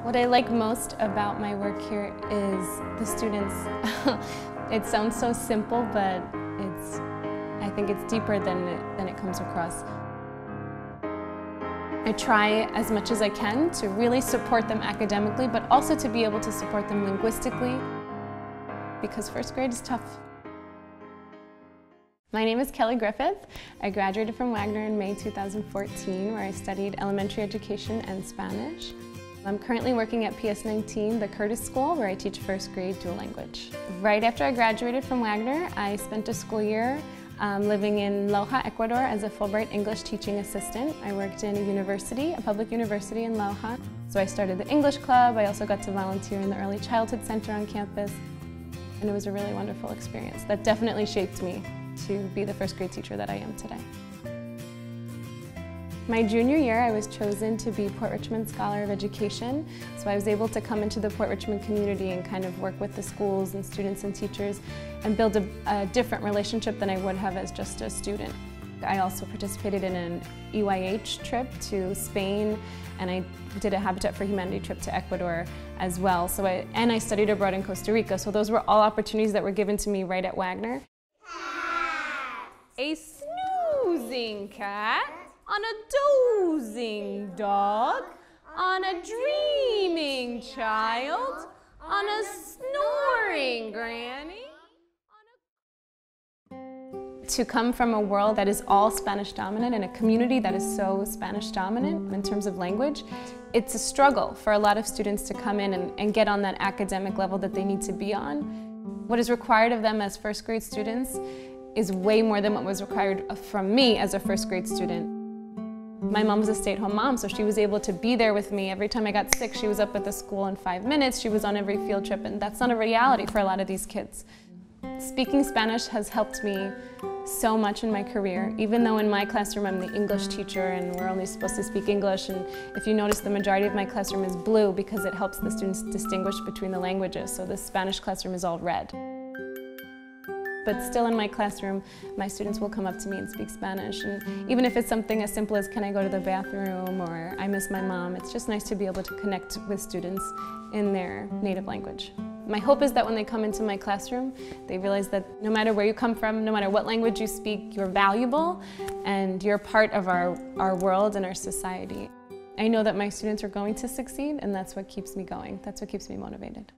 What I like most about my work here is the students. It sounds so simple, but I think it's deeper than it comes across. I try as much as I can to really support them academically, but also to be able to support them linguistically, because first grade is tough. My name is Kellie Griffith. I graduated from Wagner in May 2014, where I studied elementary education and Spanish. I'm currently working at PS19, the Curtis School, where I teach first grade dual language. Right after I graduated from Wagner, I spent a school year living in Loja, Ecuador as a Fulbright English teaching assistant. I worked in a university, a public university in Loja. So I started the English club. I also got to volunteer in the early childhood center on campus. And it was a really wonderful experience that definitely shaped me to be the first grade teacher that I am today. My junior year, I was chosen to be Port Richmond Scholar of Education, so I was able to come into the Port Richmond community and kind of work with the schools and students and teachers and build a different relationship than I would have as just a student. I also participated in an EYH trip to Spain, and I did a Habitat for Humanity trip to Ecuador as well. And I studied abroad in Costa Rica, so those were all opportunities that were given to me right at Wagner. A snoozing cat, on a dozing dog, on a dreaming child, on a snoring granny. To come from a world that is all Spanish dominant and a community that is so Spanish dominant in terms of language, it's a struggle for a lot of students to come in and get on that academic level that they need to be on. What is required of them as first grade students is way more than what was required from me as a first grade student. My mom was a stay-at-home mom, so she was able to be there with me. Every time I got sick, she was up at the school in 5 minutes. She was on every field trip, and that's not a reality for a lot of these kids. Speaking Spanish has helped me so much in my career, even though in my classroom I'm the English teacher and we're only supposed to speak English, and if you notice the majority of my classroom is blue because it helps the students distinguish between the languages, so the Spanish classroom is all red. But still in my classroom, my students will come up to me and speak Spanish. And even if it's something as simple as, can I go to the bathroom, or I miss my mom, it's just nice to be able to connect with students in their native language. My hope is that when they come into my classroom, they realize that no matter where you come from, no matter what language you speak, you're valuable and you're part of our world and our society. I know that my students are going to succeed, and that's what keeps me going. That's what keeps me motivated.